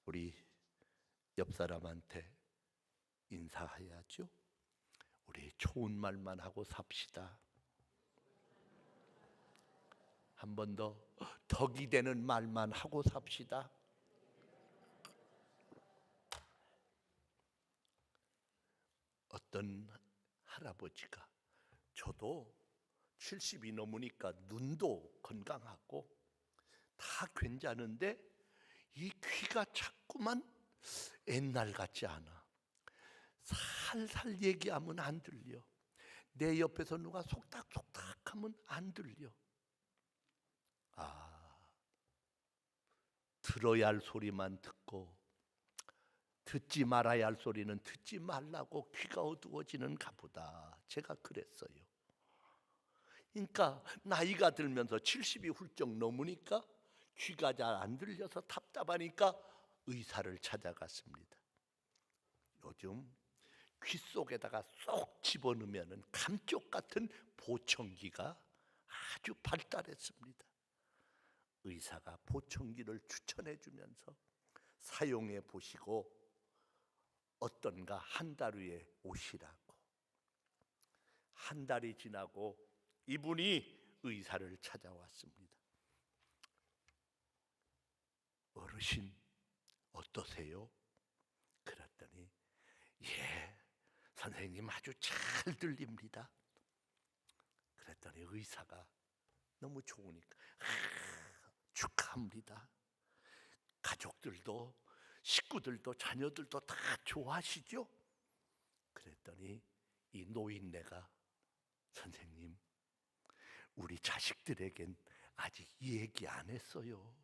우리 옆 사람한테 인사해야죠. 우리 좋은 말만 하고 삽시다. 한 번 더 덕이 되는 말만 하고 삽시다. 어떤 할아버지가, 저도 70이 넘으니까 눈도 건강하고 다 괜찮은데 이 귀가 자꾸만 옛날 같지 않아. 살살 얘기하면 안 들려. 내 옆에서 누가 속닥속닥 하면 안 들려. 들어야 할 소리만 듣고 듣지 말아야 할 소리는 듣지 말라고 귀가 어두워지는가 보다. 제가 그랬어요. 그러니까 나이가 들면서 70이 훌쩍 넘으니까 귀가 잘 안 들려서 답답하니까 의사를 찾아갔습니다. 요즘 귀 속에다가 쏙 집어넣으면 감쪽 같은 보청기가 아주 발달했습니다. 의사가 보청기를 추천해 주면서 사용해 보시고 어떤가 한 달 후에 오시라고. 한 달이 지나고 이분이 의사를 찾아왔습니다. 어르신 어떠세요? 그랬더니 선생님 아주 잘 들립니다. 그랬더니 의사가 너무 좋으니까 축하합니다. 가족들도 식구들도 자녀들도 다 좋아하시죠? 그랬더니 이 노인네가 선생님, 우리 자식들에겐 아직 얘기 안 했어요.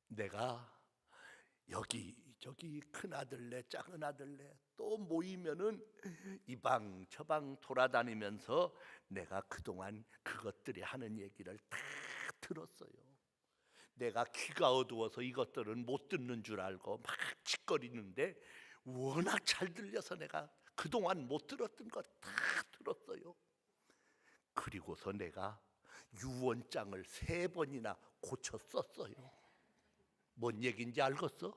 내가 여기저기 큰아들네 작은아들네 또 모이면은 이 방 저 방 돌아다니면서 내가 그동안 그것들이 하는 얘기를 다 들었어요. 내가 귀가 어두워서 이것들은 못 듣는 줄 알고 막 짓거리는데 워낙 잘 들려서 내가 그동안 못 들었던 거 다 들었어요. 그리고서 내가 유언장을 3번이나 고쳐 썼어요. 뭔 얘기인지 알겠어?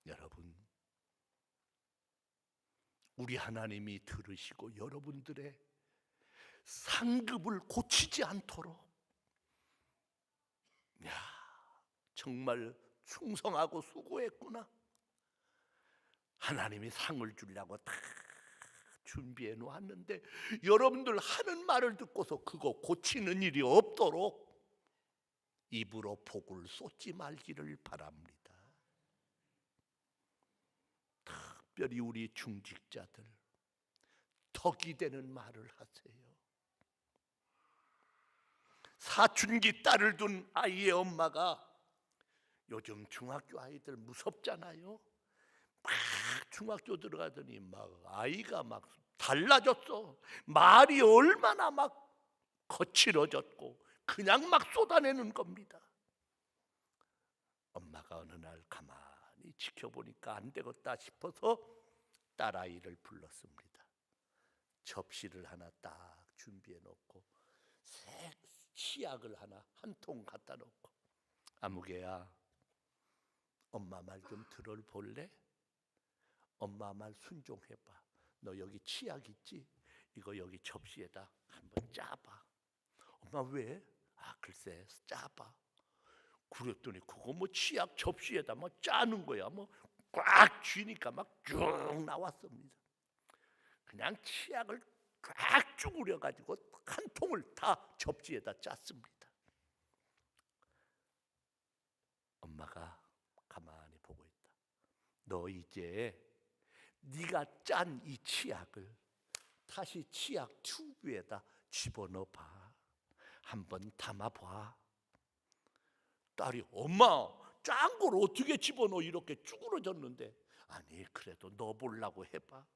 여러분, 우리 하나님이 들으시고 여러분들의 상급을 고치지 않도록, 정말 충성하고 수고했구나. 하나님이 상을 주려고 다 준비해 놓았는데 여러분들 하는 말을 듣고서 그거 고치는 일이 없도록 입으로 복을 쏟지 말기를 바랍니다. 특별히 우리 중직자들 덕이 되는 말을 하세요. 사춘기 딸을 둔 아이의 엄마가, 요즘 중학교 아이들 무섭잖아요. 막 중학교 들어가더니 막 아이가 막 달라졌어. 말이 얼마나 막 거칠어졌고 그냥 막 쏟아내는 겁니다. 엄마가 어느 날 가만히 지켜보니까 안 되겠다 싶어서 딸아이를 불렀습니다. 접시를 하나 딱 준비해 놓고 새 치약을 하나 한 통 갖다 놓고, 아무개야, 엄마 말 좀 들어볼래? 엄마 말 순종해봐. 너 여기 치약 있지? 이거 여기 접시에다 한번 짜봐. 엄마 왜? 글쎄 짜봐. 그랬더니 그거 뭐 치약 접시에다 뭐 짜는 거야. 뭐 꽉 쥐니까 막 쭉 나왔습니다. 그냥 치약을 꽉 쭈그려 가지고 한 통을 다 접시에다 짰습니다. 엄마가 가만히 보고 있다. 너 이제 네가 짠 이 치약을 다시 치약 튜브에다 집어넣어봐. 한번 담아봐. 딸이, 엄마 짠 걸 어떻게 집어넣어? 이렇게 쭈그러졌는데. 아니 그래도 넣어보려고 해봐.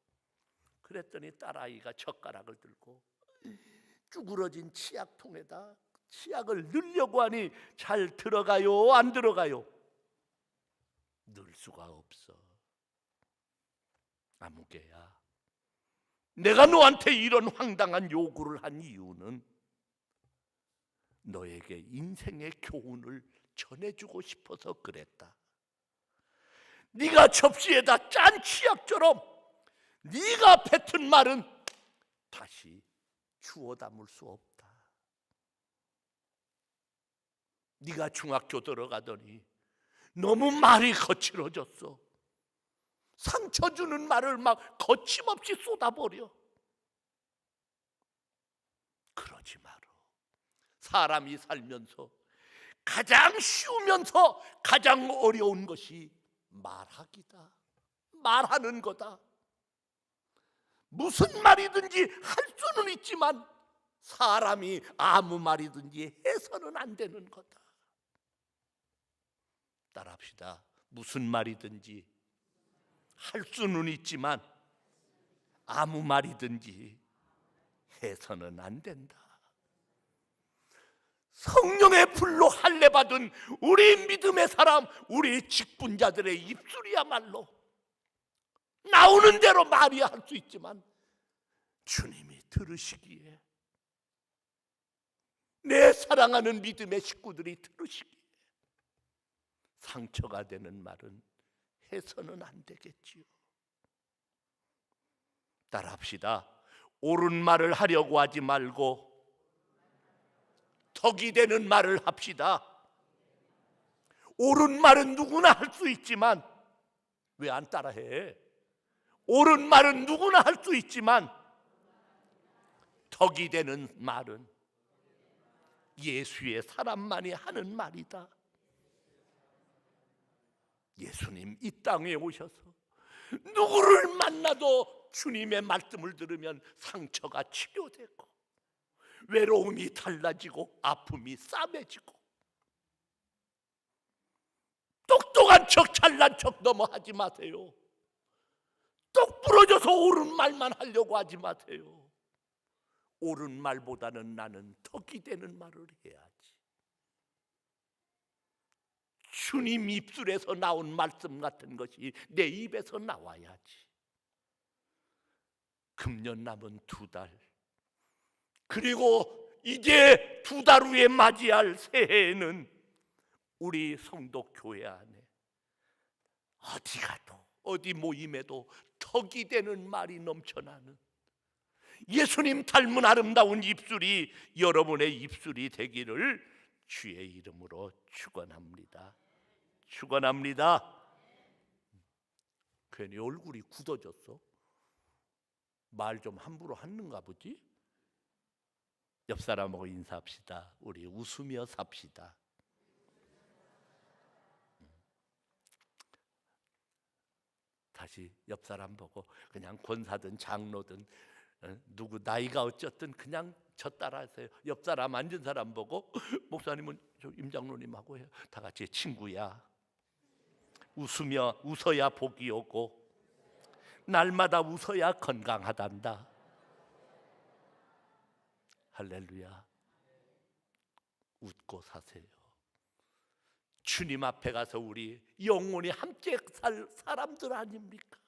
그랬더니 딸아이가 젓가락을 들고 쭈그러진 치약통에다 치약을 넣으려고 하니 잘 들어가요? 안 들어가요? 넣을 수가 없어. 아무개야, 내가 너한테 이런 황당한 요구를 한 이유는 너에게 인생의 교훈을 전해주고 싶어서 그랬다. 네가 접시에다 짠 치약처럼 네가 뱉은 말은 다시 주워 담을 수 없다. 네가 중학교 들어가더니 너무 말이 거칠어졌어. 상처 주는 말을 막 거침없이 쏟아버려. 그러지 마라. 사람이 살면서 가장 쉬우면서 가장 어려운 것이 말하기다. 말하는 거다. 무슨 말이든지 할 수는 있지만 사람이 아무 말이든지 해서는 안 되는 거다. 따라합시다. 무슨 말이든지 할 수는 있지만 아무 말이든지 해서는 안 된다. 성령의 불로 할례 받은 우리 믿음의 사람, 우리 직분자들의 입술이야말로 나오는 대로 말이야 할 수 있지만 주님이 들으시기에, 내 사랑하는 믿음의 식구들이 들으시기에 상처가 되는 말은 해서는 안 되겠지요. 따라합시다. 옳은 말을 하려고 하지 말고 덕이 되는 말을 합시다. 옳은 말은 누구나 할 수 있지만, 왜 안 따라해? 옳은 말은 누구나 할 수 있지만 덕이 되는 말은 예수의 사람만이 하는 말이다. 예수님 이 땅에 오셔서 누구를 만나도 주님의 말씀을 들으면 상처가 치료되고 외로움이 달라지고 아픔이 싸매지고, 똑똑한 척 잘난 척 너무 하지 마세요. 똑 부러져서 옳은 말만 하려고 하지 마세요. 옳은 말보다는 나는 덕이 되는 말을 해야지. 주님 입술에서 나온 말씀 같은 것이 내 입에서 나와야지. 금년 남은 2달, 그리고 이제 2달 후에 맞이할 새해에는 우리 성도 교회 안에 어디 가도 어디 모임에도 덕이 되는 말이 넘쳐나는 예수님 닮은 아름다운 입술이 여러분의 입술이 되기를 주의 이름으로 축원합니다. 축원합니다. 괜히 얼굴이 굳어졌어. 말 좀 함부로 하는가 보지? 옆 사람하고 인사합시다. 우리 웃으며 삽시다. 다시 옆 사람 보고 그냥 권사든 장로든 누구 나이가 어쨌든 그냥 저 따라하세요. 옆 사람 앉은 사람 보고 목사님은 저 임장로님하고 해요. 다 같이 친구야. 웃어야 복이 오고 날마다 웃어야 건강하단다. 할렐루야. 웃고 사세요. 주님 앞에 가서 우리 영원히 함께 살 사람들 아닙니까?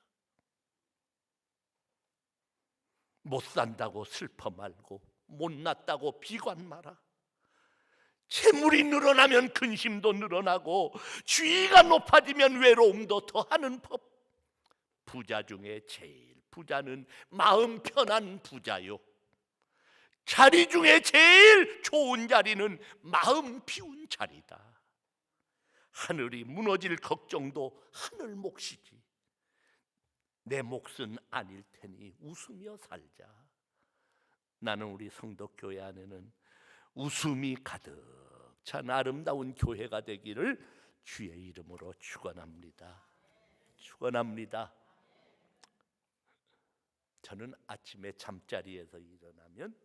못 산다고 슬퍼 말고 못났다고 비관 마라. 재물이 늘어나면 근심도 늘어나고 주의가 높아지면 외로움도 더하는 법. 부자 중에 제일 부자는 마음 편한 부자요, 자리 중에 제일 좋은 자리는 마음 비운 자리다. 하늘이 무너질 걱정도 하늘 몫이지 내 몫은 아닐 테니 웃으며 살자. 나는 우리 성덕교회 안에는 웃음이 가득 찬 아름다운 교회가 되기를 주의 이름으로 축원합니다. 축원합니다. 저는 아침에 잠자리에서 일어나면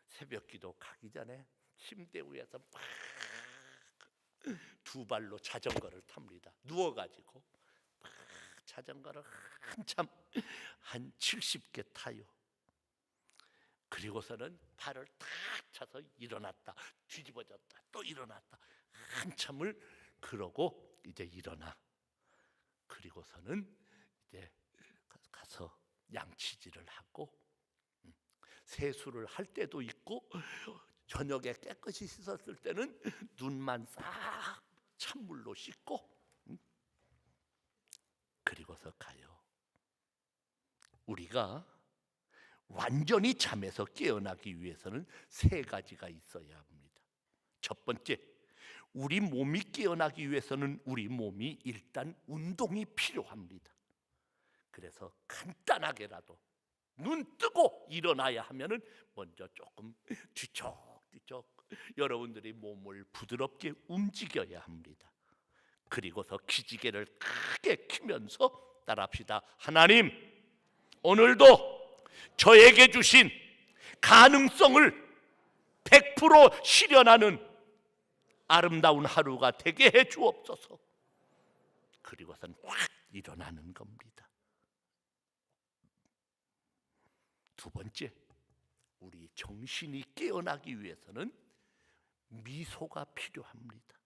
새벽기도 가기 전에 침대 위에서 막 2발로 자전거를 탑니다. 누워가지고 막 자전거를 한참 한 70개 타요. 그리고서는 발을 탁 차서 일어났다 뒤집어졌다 또 일어났다 한참을 그러고 이제 일어나. 그리고서는 이제 가서 양치질을 하고 세수를 할 때도 있고 저녁에 깨끗이 씻었을 때는 눈만 싹 찬물로 씻고 그리고서 가요. 우리가 완전히 잠에서 깨어나기 위해서는 세 가지가 있어야 합니다. 첫 번째, 우리 몸이 깨어나기 위해서는 우리 몸이 일단 운동이 필요합니다. 그래서 간단하게라도 눈 뜨고 일어나야 하면은 먼저 조금 뒤척뒤척 여러분들이 몸을 부드럽게 움직여야 합니다. 그리고서 기지개를 크게 켜면서 따라합시다. 하나님, 오늘도 저에게 주신 가능성을 100% 실현하는 아름다운 하루가 되게 해 주옵소서. 그리고선 확 일어나는 겁니다. 두 번째, 우리 정신이 깨어나기 위해서는 미소가 필요합니다.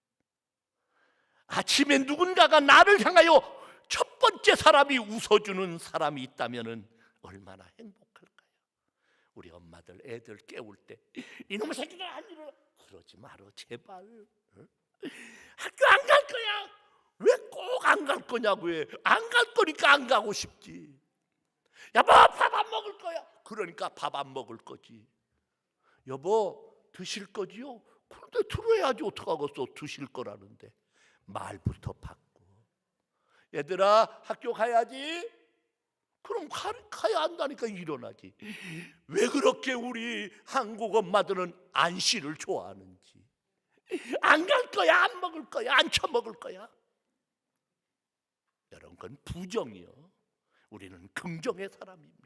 아침에 누군가가 나를 향하여 첫 번째 사람이 웃어주는 사람이 있다면 얼마나 행복할까요? 우리 엄마들 애들 깨울 때 이놈의 새끼들 안 일어나, 그러지 마라 제발. 학교 안 갈 거야. 왜 꼭 안 갈 거냐고 해. 안 갈 거니까 안 가고 싶지. 여보, 밥 안 먹을 거야. 그러니까 밥 안 먹을 거지. 여보, 드실 거지요? 그런데 들어야지 어떡하겠어. 드실 거라는데. 말부터 바꿔. 얘들아, 학교 가야지. 그럼 가야 한다니까 일어나지. 왜 그렇게 우리 한국 엄마들은 안씨를 좋아하는지. 안 갈 거야, 안 먹을 거야, 안 처먹을 거야. 여러분, 그건 부정이요. 우리는 긍정의 사람입니다.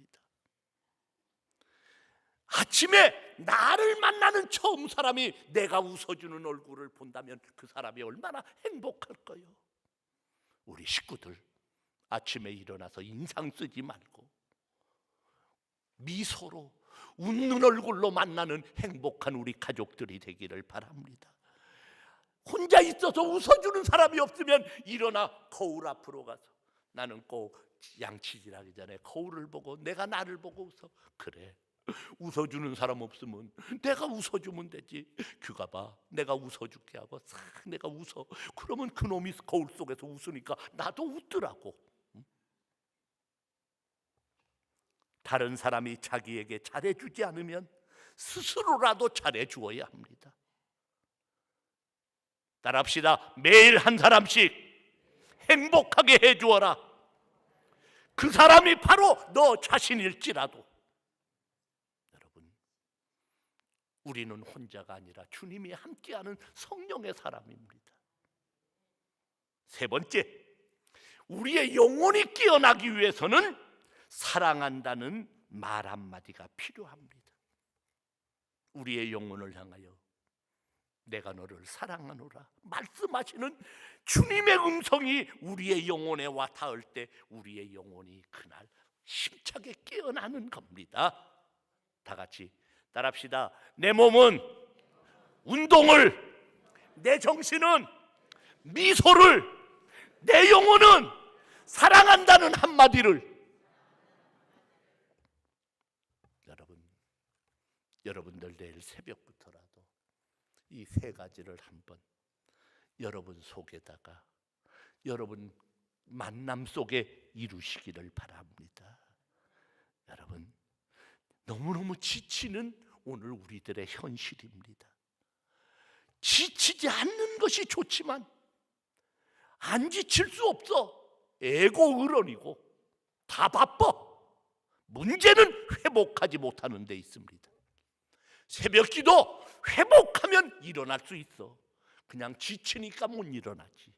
아침에 나를 만나는 처음 사람이 내가 웃어주는 얼굴을 본다면 그 사람이 얼마나 행복할까요? 우리 식구들 아침에 일어나서 인상 쓰지 말고 미소로 웃는 얼굴로 만나는 행복한 우리 가족들이 되기를 바랍니다. 혼자 있어서 웃어주는 사람이 없으면 일어나 거울 앞으로 가서, 나는 꼭 양치질하기 전에 거울을 보고 내가 나를 보고 웃어. 그래, 웃어주는 사람 없으면 내가 웃어주면 되지. 규가 봐, 내가 웃어줄게 하고 싹 내가 웃어. 그러면 그놈이 거울 속에서 웃으니까 나도 웃더라고. 다른 사람이 자기에게 잘해주지 않으면 스스로라도 잘해주어야 합니다. 따라합시다. 매일 한 사람씩 행복하게 해주어라. 그 사람이 바로 너 자신일지라도. 여러분, 우리는 혼자가 아니라 주님이 함께하는 성령의 사람입니다. 세 번째, 우리의 영혼이 깨어나기 위해서는 사랑한다는 말 한마디가 필요합니다. 우리의 영혼을 향하여 내가 너를 사랑하노라 말씀하시는 주님의 음성이 우리의 영혼에 와 닿을 때 우리의 영혼이 그날 힘차게 깨어나는 겁니다. 다 같이 따라합시다. 내 몸은 운동을, 내 정신은 미소를, 내 영혼은 사랑한다는 한마디를. 여러분들 내일 새벽부터라도 이 세 가지를 한번 여러분 속에다가, 여러분 만남 속에 이루시기를 바랍니다. 여러분, 너무너무 지치는 오늘 우리들의 현실입니다. 지치지 않는 것이 좋지만 안 지칠 수 없어. 애고의론이고 다 바빠. 문제는 회복하지 못하는 데 있습니다. 새벽기도 회복하면 일어날 수 있어. 그냥 지치니까 못 일어나지.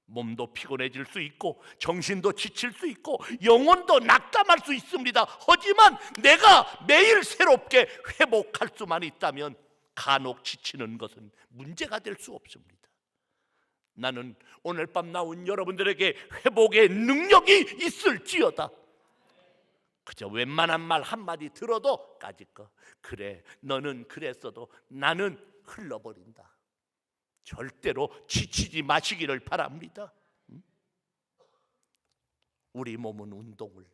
몸도 피곤해질 수 있고 정신도 지칠 수 있고 영혼도 낙담할 수 있습니다. 하지만 내가 매일 새롭게 회복할 수만 있다면 간혹 지치는 것은 문제가 될 수 없습니다. 나는 오늘 밤 나온 여러분들에게 회복의 능력이 있을지어다. 그저 웬만한 말 한마디 들어도 까짓 거. 그래, 너는 그랬어도 나는 흘러버린다. 절대로 지치지 마시기를 바랍니다. 우리 몸은 운동을,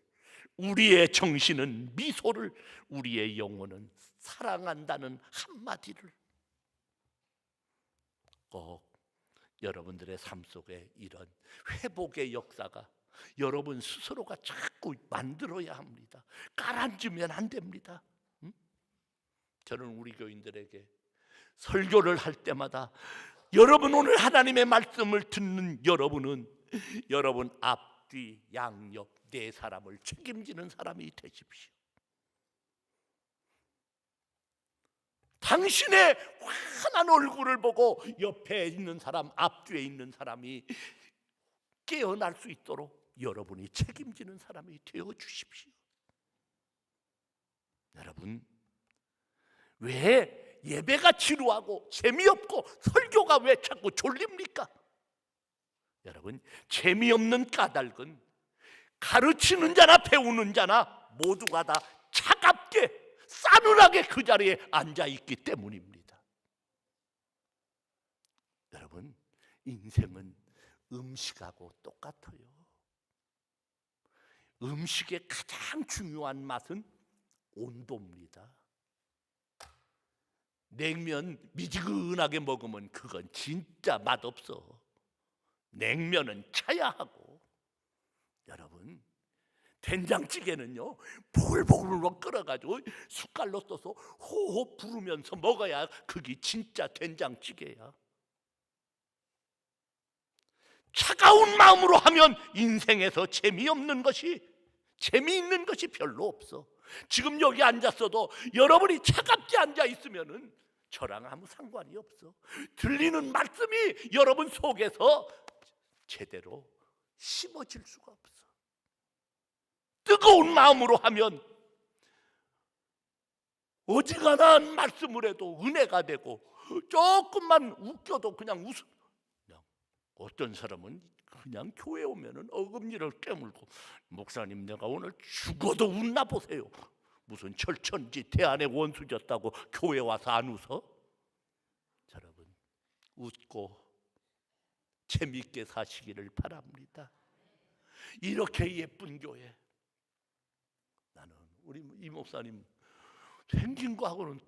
우리의 정신은 미소를, 우리의 영혼은 사랑한다는 한마디를 꼭 여러분들의 삶 속에 이런 회복의 역사가 여러분 스스로가 자꾸 만들어야 합니다. 가라앉으면 안 됩니다. 저는 우리 교인들에게 설교를 할 때마다 여러분, 오늘 하나님의 말씀을 듣는 여러분은 여러분 앞뒤 양옆 네 사람을 책임지는 사람이 되십시오. 당신의 환한 얼굴을 보고 옆에 있는 사람, 앞뒤에 있는 사람이 깨어날 수 있도록 여러분이 책임지는 사람이 되어 주십시오. 여러분, 왜 예배가 지루하고 재미없고 설교가 왜 자꾸 졸립니까? 여러분, 재미없는 까닭은 가르치는 자나 배우는 자나 모두가 다 차갑게 싸늘하게 그 자리에 앉아 있기 때문입니다. 여러분, 인생은 음식하고 똑같아요. 음식의 가장 중요한 맛은 온도입니다. 냉면 미지근하게 먹으면 그건 진짜 맛없어. 냉면은 차야 하고, 여러분, 된장찌개는요 보글보글 끓여가지고 숟갈로 써서 호호 부르면서 먹어야 그게 진짜 된장찌개야. 차가운 마음으로 하면 인생에서 재미있는 것이 별로 없어. 지금 여기 앉았어도 여러분이 차갑게 앉아 있으면은 저랑 아무 상관이 없어. 들리는 말씀이 여러분 속에서 제대로 심어질 수가 없어. 뜨거운 마음으로 하면 어지간한 말씀을 해도 은혜가 되고, 조금만 웃겨도 그냥 어떤 사람은 그냥 교회 오면은 어금니를 깨물고, 목사님 내가 오늘 죽어도 웃나 보세요. 무슨 철천지 대안의 원수졌다고 교회 와서 안 웃어? 여러분, 웃고 재미있게 사시기를 바랍니다. 이렇게 예쁜 교회, 나는 우리 이 목사님 생긴 거하고는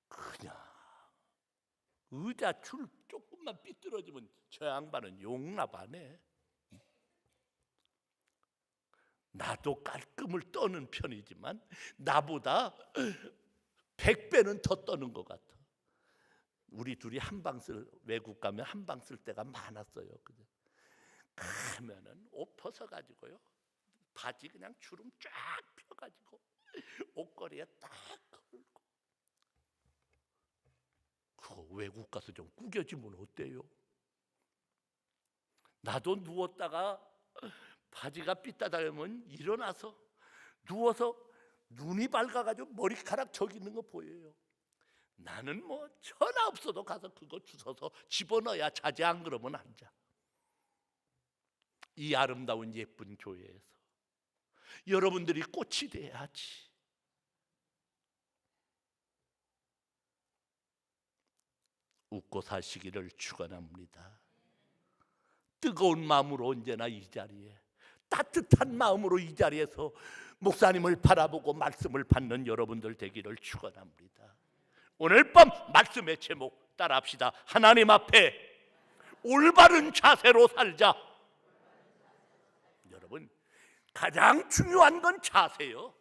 그냥 의자 줄 조금만 삐뚤어지면 저 양반은 용납하네. 나도 깔끔을 떠는 편이지만 나보다 100배는 더 떠는 것 같아. 우리 둘이 외국 가면 한방 쓸 때가 많았어요. 가면은 옷 벗어가지고요, 바지 그냥 주름 쫙 펴가지고 옷걸이에 딱 걸고, 그거 외국 가서 좀 구겨지면 어때요? 나도 누웠다가 바지가 삐딱하면 일어나서 누워서 눈이 밝아가지고 머리카락 저기 있는 거 보여요. 나는 뭐 전화 없어도 가서 그거 주워서 집어넣어야 자지, 안 그러면 앉아. 이 아름다운 예쁜 교회에서 여러분들이 꽃이 돼야지. 웃고 사시기를 축원합니다. 뜨거운 마음으로 언제나 이 자리에, 따뜻한 마음으로 이 자리에서 목사님을 바라보고 말씀을 받는 여러분들 되기를 축원합니다. 오늘 밤 말씀의 제목 따라합시다. 하나님 앞에 올바른 자세로 살자. 여러분, 가장 중요한 건 자세요.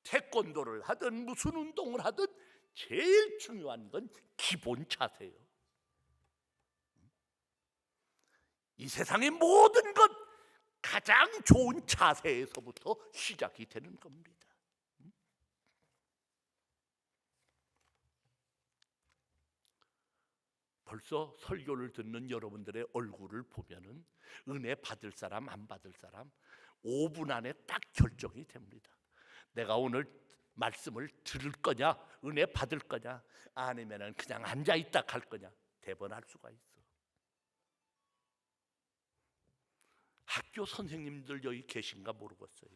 태권도를 하든 무슨 운동을 하든 제일 중요한 건 기본 자세요. 이 세상의 모든 것 가장 좋은 자세에서부터 시작이 되는 겁니다. 벌써 설교를 듣는 여러분들의 얼굴을 보면은 은혜 받을 사람 안 받을 사람 5분 안에 딱 결정이 됩니다. 내가 오늘 말씀을 들을 거냐, 은혜 받을 거냐, 아니면은 그냥 앉아 있다 갈 거냐, 대번할 수가 있어. 학교 선생님들 여기 계신가 모르겠어요.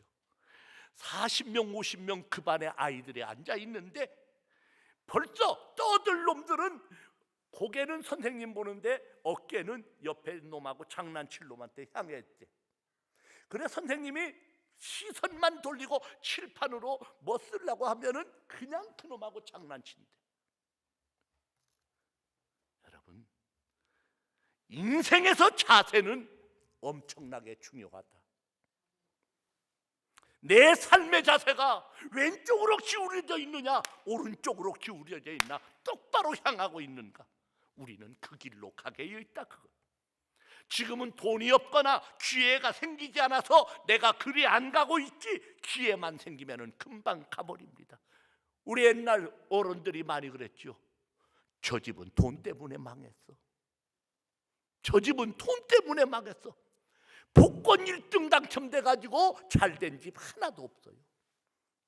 40명 50명 그 반에 아이들이 앉아 있는데 벌써 떠들 놈들은 고개는 선생님 보는데 어깨는 옆에 놈하고 장난칠 놈한테 향했대. 그래 선생님이 시선만 돌리고 칠판으로 뭐 쓰려고 하면은 그냥 그놈하고 장난친대. 여러분, 인생에서 자세는 엄청나게 중요하다. 내 삶의 자세가 왼쪽으로 기울어져 있느냐 오른쪽으로 기울어져 있나 똑바로 향하고 있는가, 우리는 그 길로 가게 되어 있다. 그거. 지금은 돈이 없거나 기회가 생기지 않아서 내가 그리 안 가고 있지, 기회만 생기면 금방 가버립니다. 우리 옛날 어른들이 많이 그랬죠. 저 집은 돈 때문에 망했어. 저 집은 돈 때문에 망했어. 복권 1등 당첨돼가지고 잘된 집 하나도 없어요.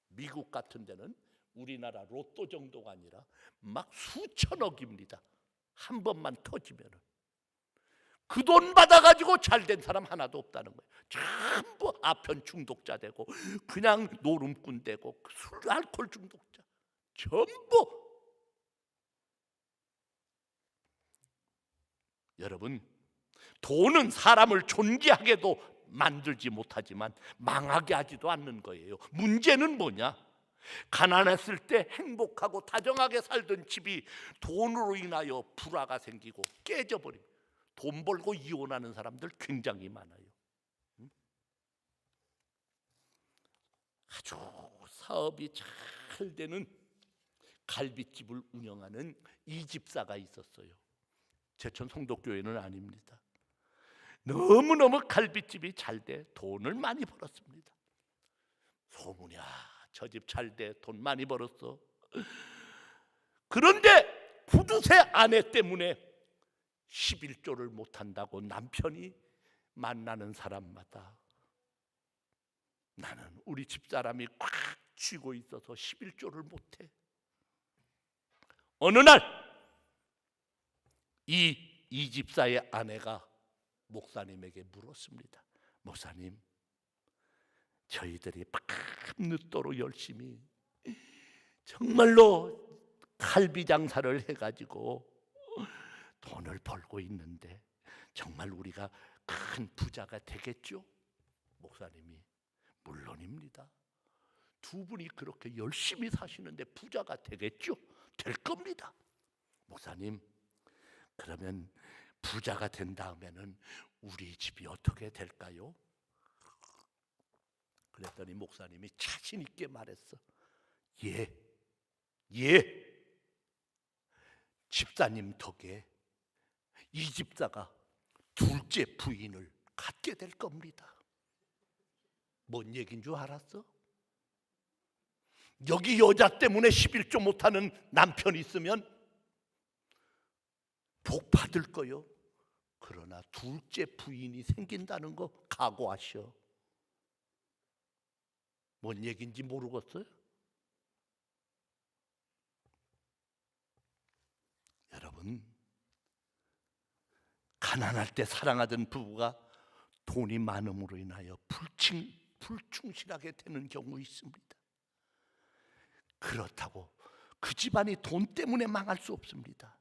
미국 같은 데는 우리나라 로또 정도가 아니라 막 수천억입니다. 한 번만 터지면은. 그 돈 받아가지고 잘된 사람 하나도 없다는 거예요. 전부 아편 중독자 되고 그냥 노름꾼 되고 술, 알코올 중독자 전부. 여러분, 돈은 사람을 존귀하게도 만들지 못하지만 망하게 하지도 않는 거예요. 문제는 뭐냐? 가난했을 때 행복하고 다정하게 살던 집이 돈으로 인하여 불화가 생기고 깨져버립니다. 돈 벌고 이혼하는 사람들 굉장히 많아요. 아주 사업이 잘 되는 갈비집을 운영하는 이 집사가 있었어요. 제천 성덕교회는 아닙니다. 너무너무 갈비집이 잘 돼 돈을 많이 벌었습니다. 소문이야, 저 집 잘 돼 돈 많이 벌었어. 그런데 부두세 아내 때문에 11조를 못한다고 남편이 만나는 사람마다 나는 우리 집사람이 꽉 쥐고 있어서 11조를 못해. 어느 날 이 집사의 아내가 목사님에게 물었습니다. 목사님, 저희들이 밤늦도록 열심히 정말로 갈비 장사를 해가지고 돈을 벌고 있는데 정말 우리가 큰 부자가 되겠죠? 목사님이 물론입니다. 두 분이 그렇게 열심히 사시는데 부자가 되겠죠? 될 겁니다. 목사님, 그러면 부자가 된 다음에는 우리 집이 어떻게 될까요? 그랬더니 목사님이 자신 있게 말했어. 예, 집사님 덕에 이 집사가 둘째 부인을 갖게 될 겁니다. 뭔 얘기인 줄 알았어? 여기 여자 때문에 11조 못하는 남편이 있으면 복 받을 거요. 그러나 둘째 부인이 생긴다는 거 각오하셔. 뭔 얘기인지 모르겠어요? 여러분, 가난할 때 사랑하던 부부가 돈이 많음으로 인하여 불충실하게 되는 경우 있습니다. 그렇다고 그 집안이 돈 때문에 망할 수 없습니다.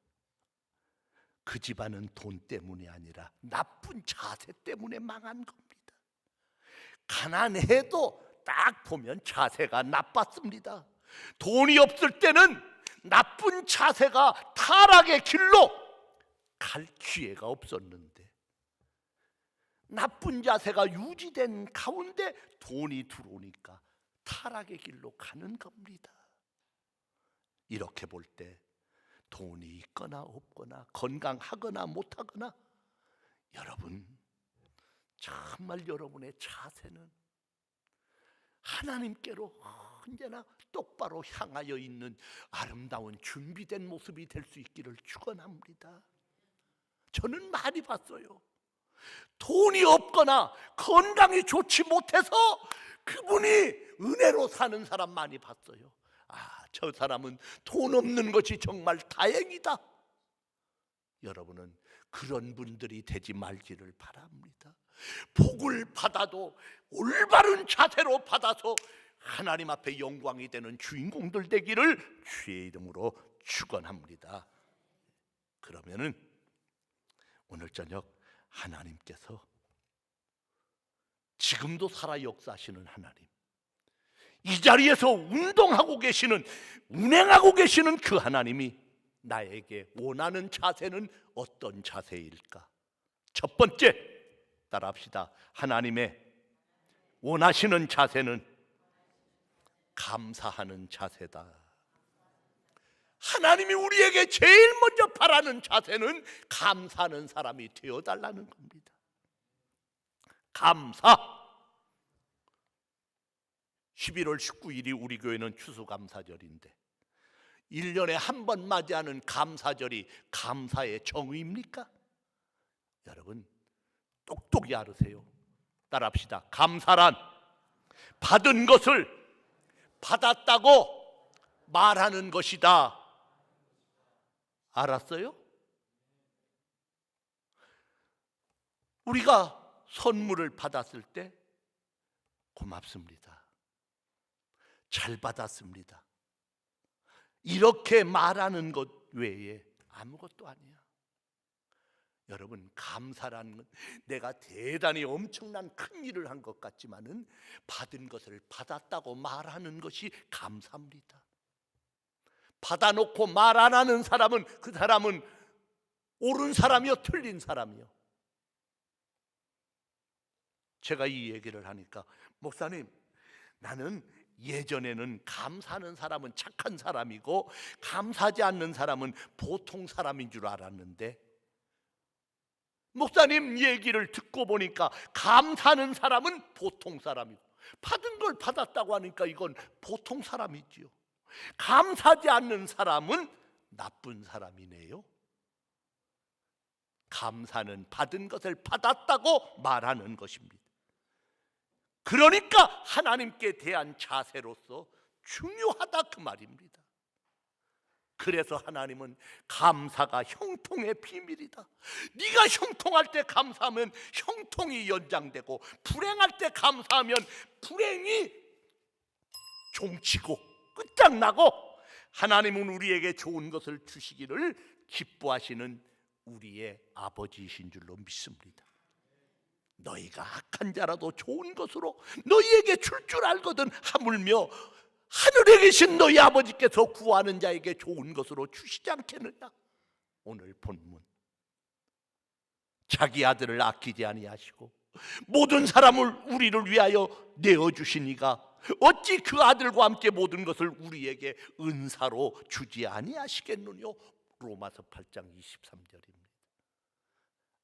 그 집안은 돈 때문이 아니라 나쁜 자세 때문에 망한 겁니다. 가난해도 딱 보면 자세가 나빴습니다. 돈이 없을 때는 나쁜 자세가 타락의 길로 갈 기회가 없었는데 나쁜 자세가 유지된 가운데 돈이 들어오니까 타락의 길로 가는 겁니다. 이렇게 볼 때 돈이 있거나 없거나 건강하거나 못하거나 여러분, 정말 여러분의 자세는 하나님께로 언제나 똑바로 향하여 있는 아름다운 준비된 모습이 될 수 있기를 축원합니다. 저는 많이 봤어요. 돈이 없거나 건강이 좋지 못해서 그분이 은혜로 사는 사람 많이 봤어요. 저 사람은 돈 없는 것이 정말 다행이다. 여러분은 그런 분들이 되지 말기를 바랍니다. 복을 받아도 올바른 자세로 받아서 하나님 앞에 영광이 되는 주인공들 되기를 주의 이름으로 축원합니다. 그러면은 오늘 저녁 하나님께서 지금도 살아 역사하시는 하나님, 이 자리에서 운행하고 계시는 그 하나님이 나에게 원하는 자세는 어떤 자세일까? 첫 번째, 따라합시다. 하나님의 원하시는 자세는 감사하는 자세다. 하나님이 우리에게 제일 먼저 바라는 자세는 감사하는 사람이 되어달라는 겁니다. 감사. 11월 19일이 우리 교회는 추수감사절인데 1년에 한 번 맞이하는 감사절이 감사의 정의입니까? 여러분 똑똑히 알으세요. 따라합시다. 감사란 받은 것을 받았다고 말하는 것이다. 알았어요? 우리가 선물을 받았을 때 고맙습니다. 잘 받았습니다. 이렇게 말하는 것 외에 아무것도 아니야. 여러분, 감사라는 건 내가 대단히 엄청난 큰 일을 한 것 같지만은 받은 것을 받았다고 말하는 것이 감사입니다. 받아놓고 말 안 하는 사람은 그 사람은 옳은 사람이요 틀린 사람이요. 제가 이 얘기를 하니까 목사님, 나는 예전에는 감사하는 사람은 착한 사람이고 감사하지 않는 사람은 보통 사람인 줄 알았는데 목사님 얘기를 듣고 보니까 감사하는 사람은 보통 사람이고 받은 걸 받았다고 하니까 이건 보통 사람이지요. 감사하지 않는 사람은 나쁜 사람이네요. 감사는 받은 것을 받았다고 말하는 것입니다. 그러니까 하나님께 대한 자세로서 중요하다 그 말입니다. 그래서 하나님은 감사가 형통의 비밀이다. 네가 형통할 때 감사하면 형통이 연장되고 불행할 때 감사하면 불행이 종치고 끝장나고 하나님은 우리에게 좋은 것을 주시기를 기뻐하시는 우리의 아버지이신 줄로 믿습니다. 너희가 악한 자라도 좋은 것으로 너희에게 줄 줄 알거든 하물며 하늘에 계신 너희 아버지께서 구하는 자에게 좋은 것으로 주시지 않겠느냐. 오늘 본문, 자기 아들을 아끼지 아니하시고 모든 사람을 우리를 위하여 내어주신 이가 어찌 그 아들과 함께 모든 것을 우리에게 은사로 주지 아니하시겠느냐. 로마서 8장 23절입니다.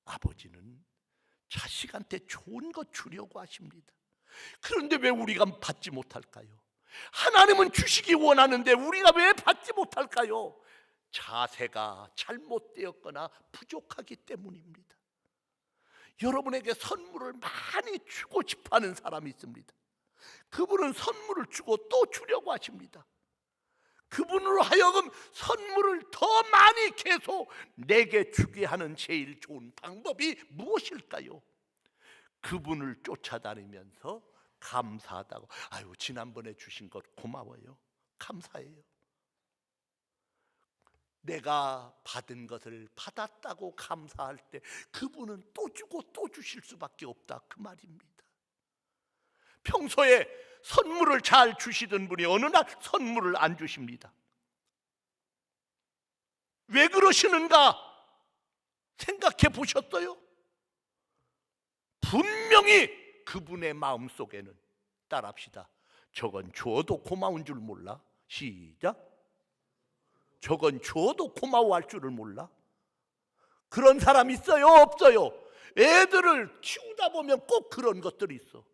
아버지는 자식한테 좋은 것 주려고 하십니다. 그런데 왜 우리가 받지 못할까요? 하나님은 주시기 원하는데 우리가 왜 받지 못할까요? 자세가 잘못되었거나 부족하기 때문입니다. 여러분에게 선물을 많이 주고 싶어하는 사람이 있습니다. 그분은 선물을 주고 또 주려고 하십니다. 그분으로 하여금 선물을 더 많이 계속 내게 주게 하는 제일 좋은 방법이 무엇일까요? 그분을 쫓아다니면서 감사하다고, 아유 지난번에 주신 것 고마워요, 감사해요. 내가 받은 것을 받았다고 감사할 때 그분은 또 주고 또 주실 수밖에 없다 그 말입니다. 평소에 선물을 잘 주시던 분이 어느 날 선물을 안 주십니다. 왜 그러시는가 생각해 보셨어요? 분명히 그분의 마음속에는, 따라합시다, 저건 줘도 고마운 줄 몰라. 시작. 저건 줘도 고마워할 줄을 몰라. 그런 사람 있어요 없어요? 애들을 키우다 보면 꼭 그런 것들이 있어.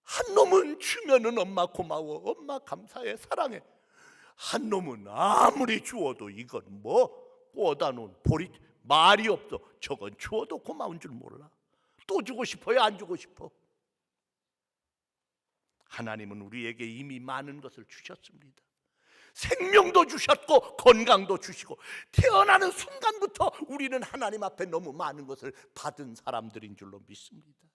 한 놈은 주면은 엄마 고마워, 엄마 감사해, 사랑해. 한 놈은 아무리 주어도 이건 뭐 꽂아 놓은 보리, 말이 없어. 저건 주어도 고마운 줄 몰라. 또 주고 싶어요, 안 주고 싶어? 하나님은 우리에게 이미 많은 것을 주셨습니다. 생명도 주셨고 건강도 주시고 태어나는 순간부터 우리는 하나님 앞에 너무 많은 것을 받은 사람들인 줄로 믿습니다.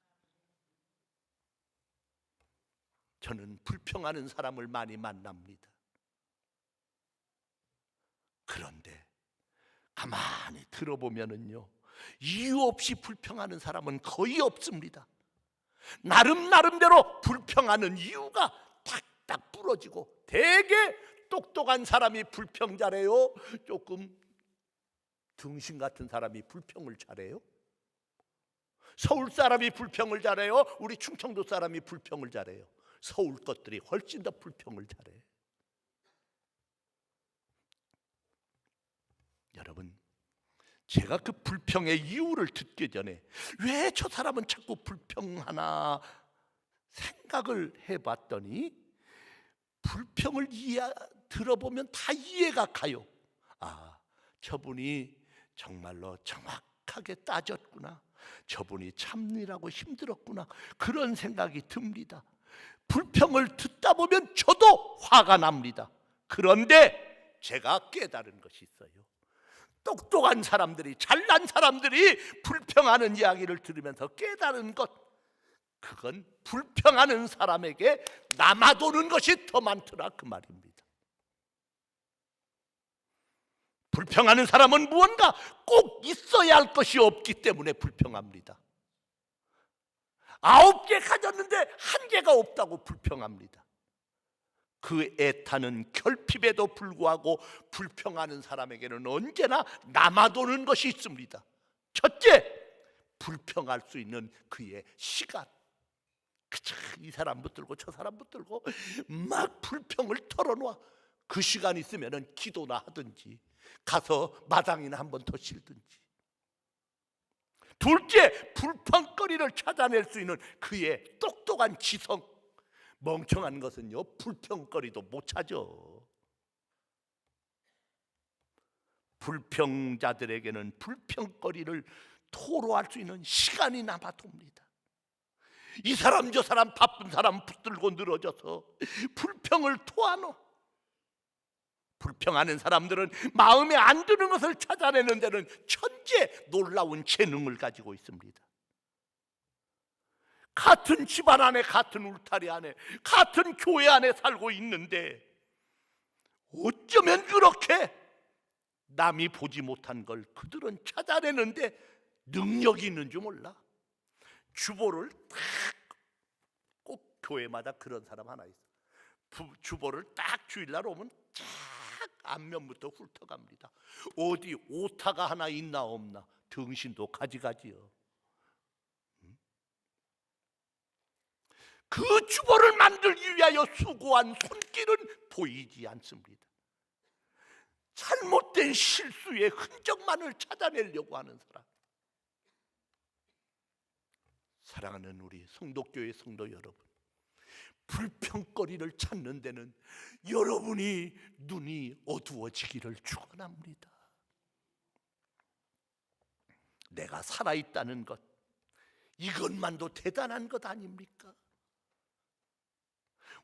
저는 불평하는 사람을 많이 만납니다. 그런데 가만히 들어보면은요, 이유 없이 불평하는 사람은 거의 없습니다. 나름대로 불평하는 이유가 탁탁 부러지고, 되게 똑똑한 사람이 불평 잘해요? 조금 등신 같은 사람이 불평을 잘해요? 서울 사람이 불평을 잘해요? 우리 충청도 사람이 불평을 잘해요? 서울 것들이 훨씬 더 불평을 잘해요. 여러분, 제가 그 불평의 이유를 듣기 전에 왜 저 사람은 자꾸 불평하나 생각을 해봤더니, 불평을 들어보면 다 이해가 가요. 아, 저분이 정말로 정확하게 따졌구나, 저분이 참느라고 힘들었구나, 그런 생각이 듭니다. 불평을 듣다 보면 저도 화가 납니다. 그런데 제가 깨달은 것이 있어요. 똑똑한 사람들이, 잘난 사람들이 불평하는 이야기를 들으면서 깨달은 것, 그건 불평하는 사람에게 남아도는 것이 더 많더라, 그 말입니다. 불평하는 사람은 무언가 꼭 있어야 할 것이 없기 때문에 불평합니다. 9개 가졌는데 1개가 없다고 불평합니다. 그 애타는 결핍에도 불구하고 불평하는 사람에게는 언제나 남아도는 것이 있습니다. 첫째, 불평할 수 있는 그의 시간. 그저 이 사람 붙들고 저 사람 붙들고 막 불평을 털어놓아. 그 시간 있으면 기도나 하든지 가서 마당이나 한 번 더 실든지. 둘째, 불평거리를 찾아낼 수 있는 그의 똑똑한 지성. 멍청한 것은요, 불평거리도 못 찾아. 불평자들에게는 불평거리를 토로할 수 있는 시간이 남아돕니다. 이 사람 저 사람 바쁜 사람 붙들고 늘어져서 불평을 토하노. 불평하는 사람들은 마음에 안 드는 것을 찾아내는 데는 천재 놀라운 재능을 가지고 있습니다. 같은 집안 안에, 같은 울타리 안에, 같은 교회 안에 살고 있는데 어쩌면 그렇게 남이 보지 못한 걸 그들은 찾아내는데 능력이 있는 줄 몰라. 주보를 딱, 꼭 교회마다 그런 사람 하나 있어. 주보를 딱 주일날 오면 쫙 앞면부터 훑어갑니다. 어디 오타가 하나 있나 없나. 등신도 가지가지요. 그 주보를 만들기 위하여 수고한 손길은 보이지 않습니다. 잘못된 실수의 흔적만을 찾아내려고 하는 사람. 사랑하는 우리 성도교회 성도 여러분, 불평거리를 찾는 데는 여러분이 눈이 어두워지기를 축원합니다. 내가 살아있다는 것, 이것만도 대단한 것 아닙니까?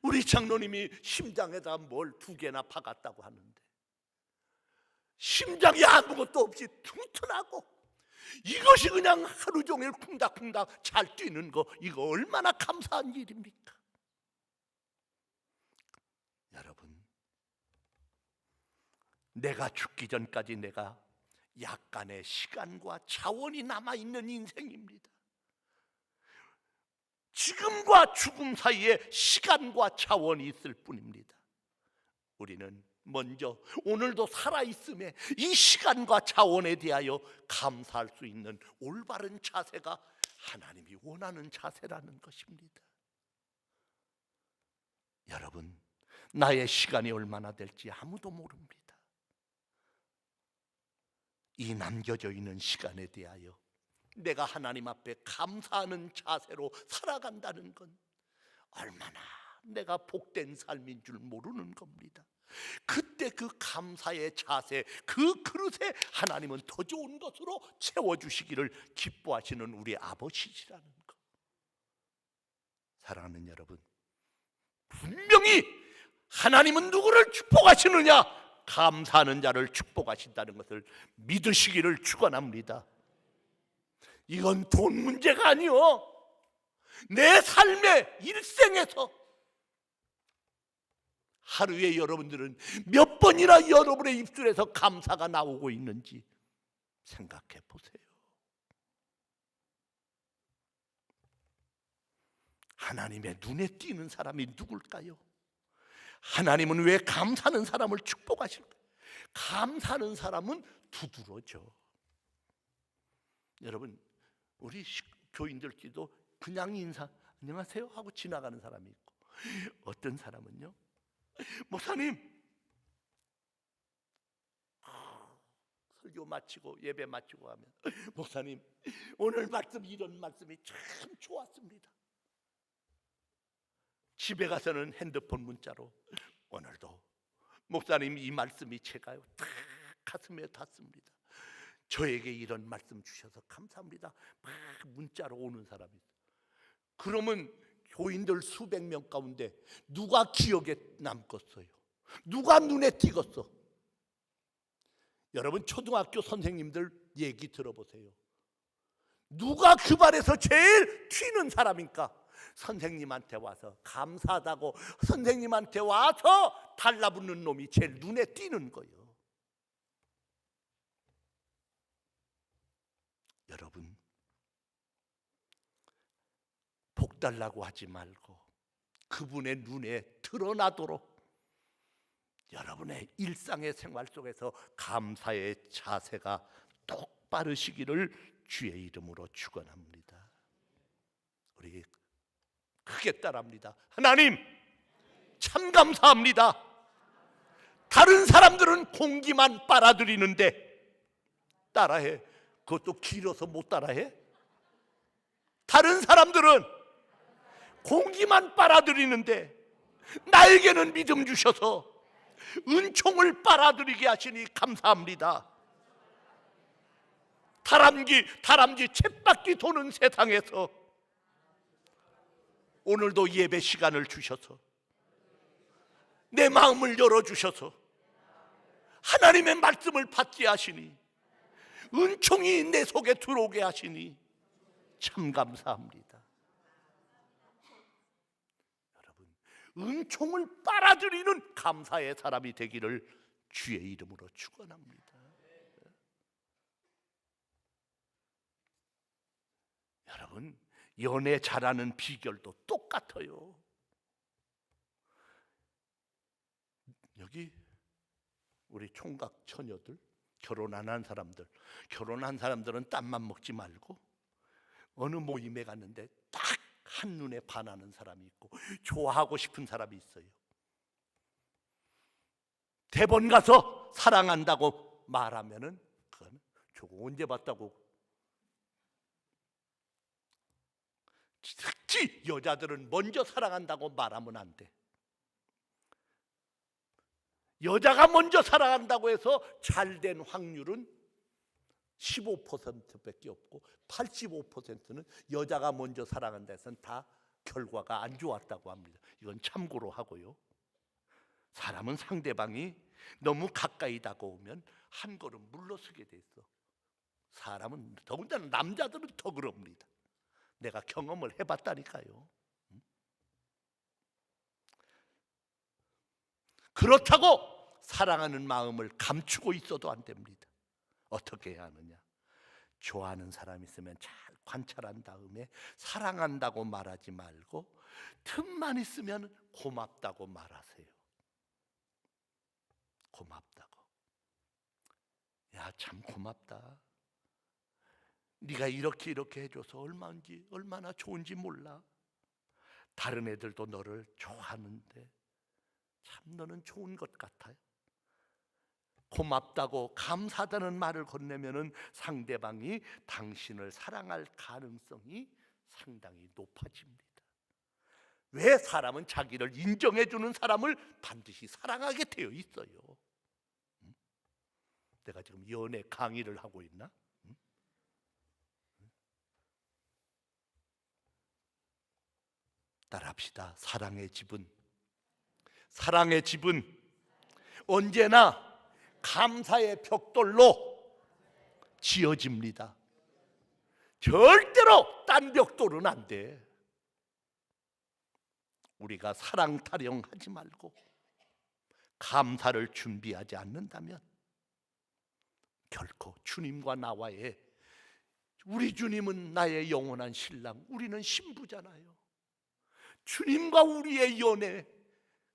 우리 장로님이 심장에다 뭘 2개나 박았다고 하는데, 심장이 아무것도 없이 퉁퉁하고 이것이 그냥 하루 종일 쿵닥쿵닥 잘 뛰는 거, 이거 얼마나 감사한 일입니까? 여러분, 내가 죽기 전까지 내가 약간의 시간과 자원이 남아있는 인생입니다. 지금과 죽음 사이에 시간과 자원이 있을 뿐입니다. 우리는 먼저 오늘도 살아있음에 이 시간과 자원에 대하여 감사할 수 있는 올바른 자세가 하나님이 원하는 자세라는 것입니다. 여러분, 나의 시간이 얼마나 될지 아무도 모릅니다. 이 남겨져 있는 시간에 대하여 내가 하나님 앞에 감사하는 자세로 살아간다는 건 얼마나 내가 복된 삶인 줄 모르는 겁니다. 그때 그 감사의 자세, 그 그릇에 하나님은 더 좋은 것으로 채워주시기를 기뻐하시는 우리 아버지시라는 것. 사랑하는 여러분, 분명히 하나님은 누구를 축복하시느냐? 감사하는 자를 축복하신다는 것을 믿으시기를 축원합니다. 이건 돈 문제가 아니요, 내 삶의 일생에서 하루에 여러분들은 몇 번이나 여러분의 입술에서 감사가 나오고 있는지 생각해 보세요. 하나님의 눈에 띄는 사람이 누굴까요? 하나님은 왜 감사하는 사람을 축복하실까요? 감사하는 사람은 두드러져. 여러분, 우리 교인들끼리도 그냥 인사 안녕하세요 하고 지나가는 사람이 있고, 어떤 사람은요, 목사님 설교 마치고 예배 마치고 하면, 목사님 오늘 말씀 이런 말씀이 참 좋았습니다. 집에 가서는 핸드폰 문자로, 오늘도 목사님 이 말씀이 제가요 딱 가슴에 닿습니다. 저에게 이런 말씀 주셔서 감사합니다. 막 문자로 오는 사람이 있어요. 그러면 교인들 수백 명 가운데 누가 기억에 남겠어요? 누가 눈에 띄겠어? 여러분, 초등학교 선생님들 얘기 들어보세요. 누가 그 반에서 제일 튀는 사람입니까? 선생님한테 와서 감사하다고 선생님한테 와서 달라붙는 놈이 제일 눈에 띄는 거예요. 여러분, 복 달라고 하지 말고 그분의 눈에 드러나도록 여러분의 일상의 생활 속에서 감사의 자세가 똑바르시기를 주의 이름으로 축원합니다. 우리 크게 따라합니다. 하나님 참 감사합니다. 다른 사람들은 공기만 빨아들이는데, 따라해. 그것도 길어서 못 따라해. 다른 사람들은 공기만 빨아들이는데 나에게는 믿음 주셔서 은총을 빨아들이게 하시니 감사합니다. 다람쥐 쳇바퀴 도는 세상에서 오늘도 예배 시간을 주셔서 내 마음을 열어주셔서 하나님의 말씀을 받게 하시니, 은총이 내 속에 들어오게 하시니 참 감사합니다. 여러분, 은총을 빨아들이는 감사의 사람이 되기를 주의 이름으로 축원합니다. 여러분, 연애 잘하는 비결도 똑같아요. 여기 우리 총각 처녀들, 결혼 안 한 사람들, 결혼한 사람들은 땀만 먹지 말고 어느 모임에 갔는데 딱 한눈에 반하는 사람이 있고 좋아하고 싶은 사람이 있어요. 대번 가서 사랑한다고 말하면은 그건 저거 언제 봤다고. 특히 여자들은 먼저 사랑한다고 말하면 안 돼. 여자가 먼저 사랑한다고 해서 잘된 확률은 15%밖에 없고 85%는 여자가 먼저 사랑한다 해서는 다 결과가 안 좋았다고 합니다. 이건 참고로 하고요. 사람은 상대방이 너무 가까이 다가오면 한 걸음 물러서게 돼 있어. 사람은, 더군다나 남자들은 더 그럽니다. 내가 경험을 해봤다니까요. 그렇다고 사랑하는 마음을 감추고 있어도 안 됩니다. 어떻게 해야 하느냐? 좋아하는 사람 있으면 잘 관찰한 다음에 사랑한다고 말하지 말고 틈만 있으면 고맙다고 말하세요. 고맙다고. 야, 참 고맙다. 네가 이렇게 해줘서 얼마나 좋은지 몰라. 다른 애들도 너를 좋아하는데 참 너는 좋은 것 같아요. 고맙다고 감사하다는 말을 건네면은 상대방이 당신을 사랑할 가능성이 상당히 높아집니다. 왜? 사람은 자기를 인정해주는 사람을 반드시 사랑하게 되어 있어요. 내가 지금 연애 강의를 하고 있나? 따라합시다. 사랑의 집은 언제나 감사의 벽돌로 지어집니다. 절대로 딴 벽돌은 안 돼. 우리가 사랑 타령하지 말고 감사를 준비하지 않는다면 결코 주님과 나와의, 우리 주님은 나의 영원한 신랑, 우리는 신부잖아요. 주님과 우리의 연애,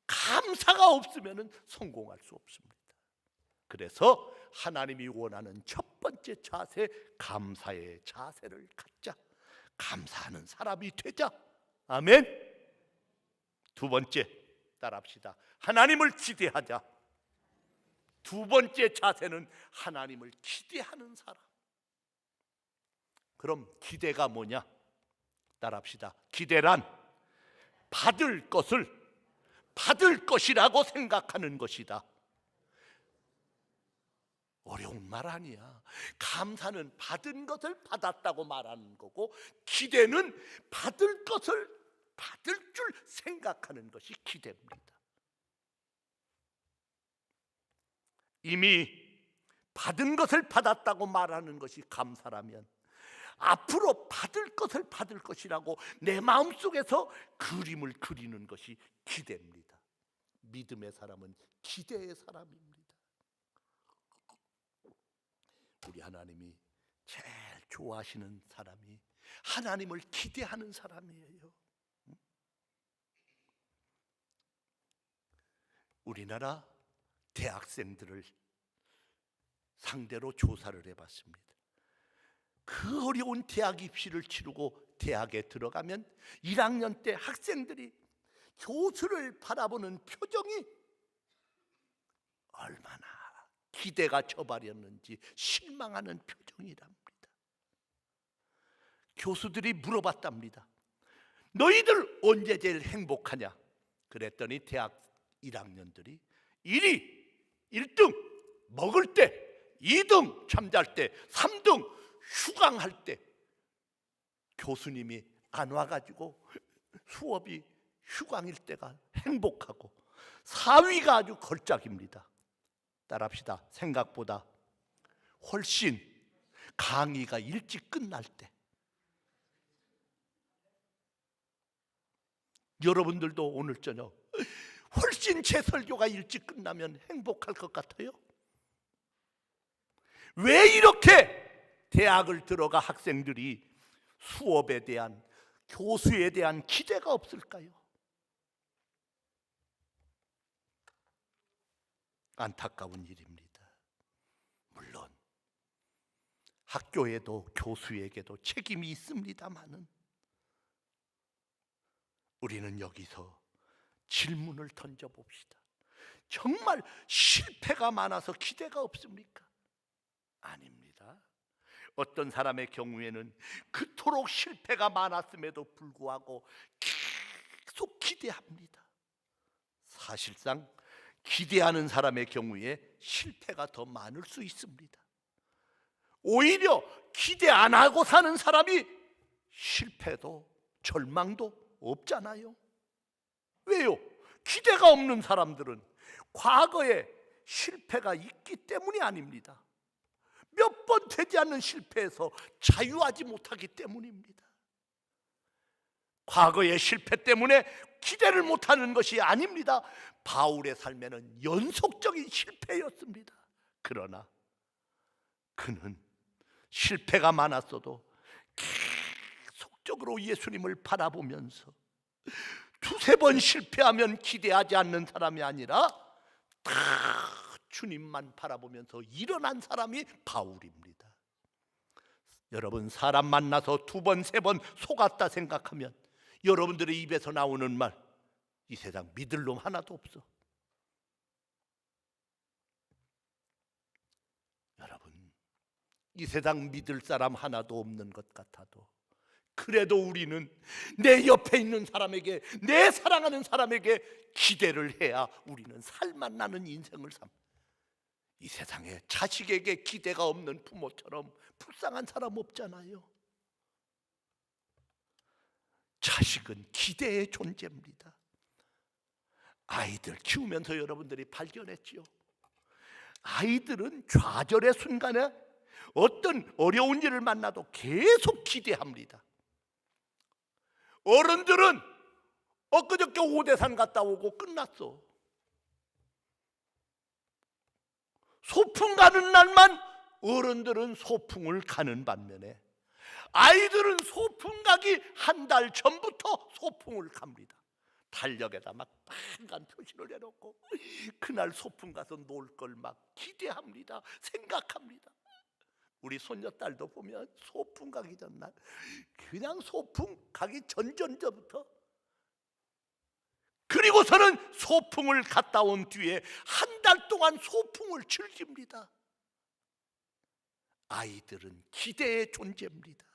감사가 없으면 성공할 수 없습니다. 그래서 하나님이 원하는 첫 번째 자세, 감사의 자세를 갖자. 감사하는 사람이 되자. 아멘. 두 번째, 따라합시다. 하나님을 기대하자. 두 번째 자세는 하나님을 기대하는 사람. 그럼 기대가 뭐냐? 따라합시다. 기대란 받을 것을 받을 것이라고 생각하는 것이다. 어려운 말 아니야. 감사는 받은 것을 받았다고 말하는 거고, 기대는 받을 것을 받을 줄 생각하는 것이 기대입니다. 이미 받은 것을 받았다고 말하는 것이 감사라면, 앞으로 받을 것을 받을 것이라고 내 마음속에서 그림을 그리는 것이 기대입니다. 믿음의 사람은 기대의 사람입니다. 우리 하나님이 제일 좋아하시는 사람이 하나님을 기대하는 사람이에요. 우리나라 대학생들을 상대로 조사를 해봤습니다. 그 어려운 대학 입시를 치르고 대학에 들어가면 1학년 때 학생들이 교수를 바라보는 표정이 얼마나 기대가 저버렸는지 실망하는 표정이랍니다. 교수들이 물어봤답니다. 너희들 언제 제일 행복하냐? 그랬더니 대학 1학년들이 1위 1등 먹을 때, 2등 잠잘 때, 3등 휴강할 때, 교수님이 안 와가지고 수업이 휴강일 때가 행복하고, 4위가 아주 걸작입니다. 따라합시다. 생각보다 훨씬 강의가 일찍 끝날 때. 여러분들도 오늘 저녁 훨씬 제 설교가 일찍 끝나면 행복할 것 같아요? 왜 이렇게 대학을 들어가 학생들이 수업에 대한, 교수에 대한 기대가 없을까요? 안타까운 일입니다. 물론 학교에도 교수에게도 책임이 있습니다마는, 우리는 여기서 질문을 던져봅시다. 정말 실패가 많아서 기대가 없습니까? 아닙니다. 어떤 사람의 경우에는 그토록 실패가 많았음에도 불구하고 계속 기대합니다. 사실상 기대하는 사람의 경우에 실패가 더 많을 수 있습니다. 오히려 기대 안 하고 사는 사람이 실패도 절망도 없잖아요. 왜요? 기대가 없는 사람들은 과거에 실패가 있기 때문이 아닙니다. 몇 번 되지 않는 실패에서 자유하지 못하기 때문입니다. 과거의 실패 때문에 기대를 못하는 것이 아닙니다. 바울의 삶에는 연속적인 실패였습니다. 그러나 그는 실패가 많았어도 계속적으로 예수님을 바라보면서, 두세 번 실패하면 기대하지 않는 사람이 아니라 다 주님만 바라보면서 일어난 사람이 바울입니다. 여러분, 사람 만나서 두 번, 세 번 속았다 생각하면 여러분들의 입에서 나오는 말, 이 세상 믿을 놈 하나도 없어. 여러분, 이 세상 믿을 사람 하나도 없는 것 같아도, 그래도 우리는 내 옆에 있는 사람에게, 내 사랑하는 사람에게 기대를 해야 우리는 살맛나는 인생을 이 세상에 자식에게 기대가 없는 부모처럼 불쌍한 사람 없잖아요. 자식은 기대의 존재입니다. 아이들 키우면서 여러분들이 발견했지요. 아이들은 좌절의 순간에 어떤 어려운 일을 만나도 계속 기대합니다. 어른들은 엊그저께 오대산 갔다 오고 끝났어. 소풍 가는 날만 어른들은 소풍을 가는 반면에 아이들은 소풍 가기 한 달 전부터 소풍을 갑니다. 달력에다 막 빨간 표시를 해놓고 그날 소풍 가서 놀 걸 막 기대합니다. 생각합니다. 우리 손녀딸도 보면 소풍 가기 전날 그냥 소풍 가기 전부터, 그리고서는 소풍을 갔다 온 뒤에 한 달 동안 소풍을 즐깁니다. 아이들은 기대의 존재입니다.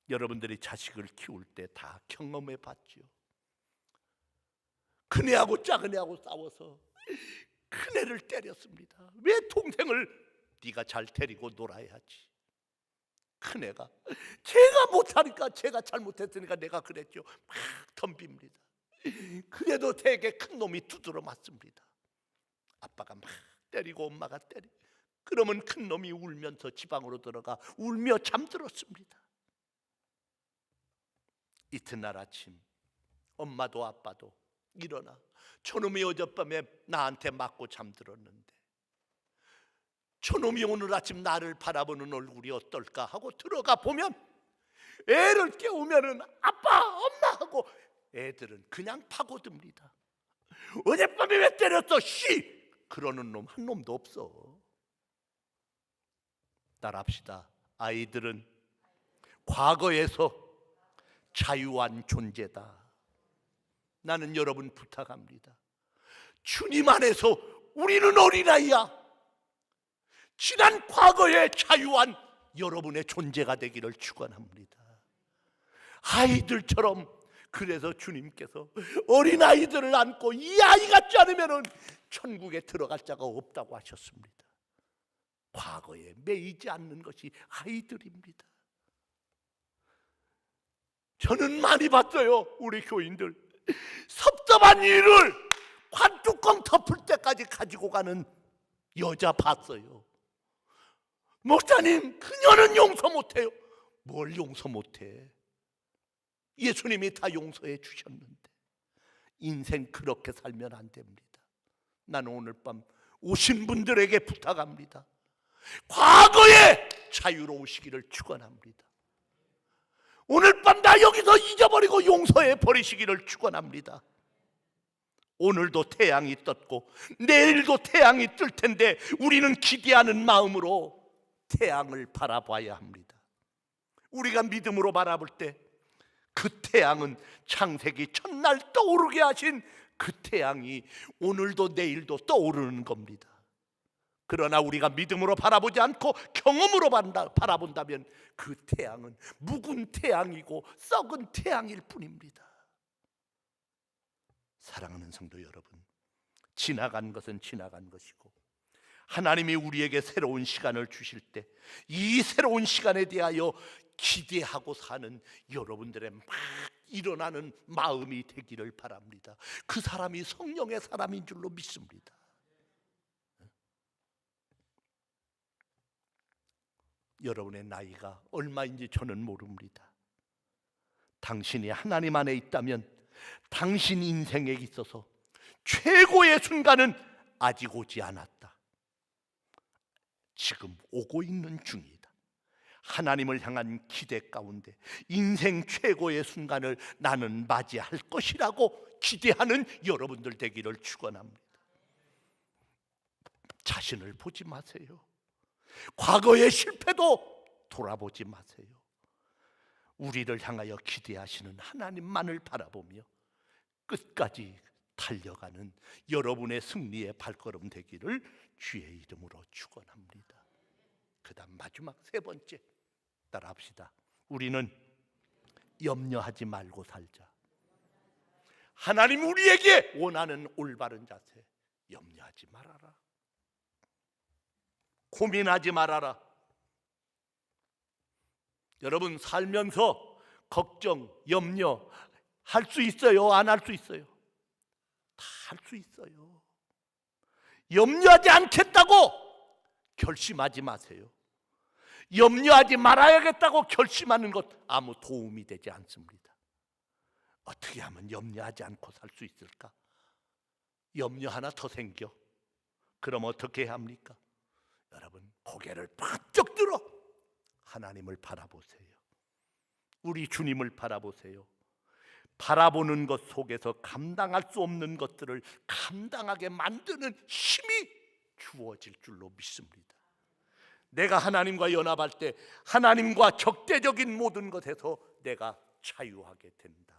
여러분들이 자식을 키울 때 다 경험해 봤죠. 큰애하고 작은애하고 싸워서 큰애를 때렸습니다. 왜 동생을 네가 잘 데리고 놀아야지. 큰애가 제가 못하니까, 제가 잘못했으니까 내가 그랬죠. 막 덤빕니다. 그래도 되게 큰 놈이 두드러 맞습니다. 아빠가 막 때리고 엄마가 때리고, 그러면 큰 놈이 울면서 지방으로 들어가 울며 잠들었습니다. 이튿날 아침 엄마도 아빠도 일어나 저놈이 어젯밤에 나한테 맞고 잠들었는데 저놈이 오늘 아침 나를 바라보는 얼굴이 어떨까 하고 들어가 보면 애를 깨우면은 아빠 엄마 하고 애들은 그냥 파고듭니다. 어젯밤에 왜 때렸어? 씨! 그러는 놈 한 놈도 없어. 따라합시다. 아이들은 과거에서 자유한 존재다. 나는 여러분 부탁합니다. 주님 안에서 우리는 어린아이야. 지난 과거의 자유한 여러분의 존재가 되기를 축원합니다. 아이들처럼. 그래서 주님께서 어린아이들을 안고 이 아이 같지 않으면 천국에 들어갈 자가 없다고 하셨습니다. 과거에 매이지 않는 것이 아이들입니다. 저는 많이 봤어요. 우리 교인들 섭섭한 일을 관뚜껑 덮을 때까지 가지고 가는 여자 봤어요. 목사님, 그녀는 용서 못해요. 뭘 용서 못해? 예수님이 다 용서해 주셨는데. 인생 그렇게 살면 안 됩니다. 나는 오늘 밤 오신 분들에게 부탁합니다. 과거에 자유로우시기를 축원합니다. 오늘 밤 나 여기서 잊어버리고 용서해 버리시기를 축원합니다. 오늘도 태양이 떴고 내일도 태양이 뜰 텐데 우리는 기대하는 마음으로 태양을 바라봐야 합니다. 우리가 믿음으로 바라볼 때 그 태양은 창세기 첫날 떠오르게 하신 그 태양이 오늘도 내일도 떠오르는 겁니다. 그러나 우리가 믿음으로 바라보지 않고 경험으로 바라본다면 그 태양은 묵은 태양이고 썩은 태양일 뿐입니다. 사랑하는 성도 여러분, 지나간 것은 지나간 것이고 하나님이 우리에게 새로운 시간을 주실 때 이 새로운 시간에 대하여 기대하고 사는 여러분들의 막 일어나는 마음이 되기를 바랍니다. 그 사람이 성령의 사람인 줄로 믿습니다. 여러분의 나이가 얼마인지 저는 모릅니다. 당신이 하나님 안에 있다면 당신 인생에 있어서 최고의 순간은 아직 오지 않았다. 지금 오고 있는 중이다. 하나님을 향한 기대 가운데 인생 최고의 순간을 나는 맞이할 것이라고 기대하는 여러분들 되기를 축원합니다. 자신을 보지 마세요. 과거의 실패도 돌아보지 마세요. 우리를 향하여 기대하시는 하나님만을 바라보며 끝까지 달려가는 여러분의 승리의 발걸음 되기를 주의 이름으로 축원합니다. 그다음 마지막 세 번째, 따라합시다. 우리는 염려하지 말고 살자. 하나님 우리에게 원하는 올바른 자세, 염려하지 말아라. 고민하지 말아라. 여러분 살면서 걱정, 염려 할 수 있어요? 안 할 수 있어요? 다 할 수 있어요. 염려하지 않겠다고 결심하지 마세요. 염려하지 말아야겠다고 결심하는 것 아무 도움이 되지 않습니다. 어떻게 하면 염려하지 않고 살 수 있을까? 염려 하나 더 생겨. 그럼 어떻게 해야 합니까? 여러분, 고개를 번쩍 들어 하나님을 바라보세요. 우리 주님을 바라보세요. 바라보는 것 속에서 감당할 수 없는 것들을 감당하게 만드는 힘이 주어질 줄로 믿습니다. 내가 하나님과 연합할 때 하나님과 적대적인 모든 것에서 내가 자유하게 된다.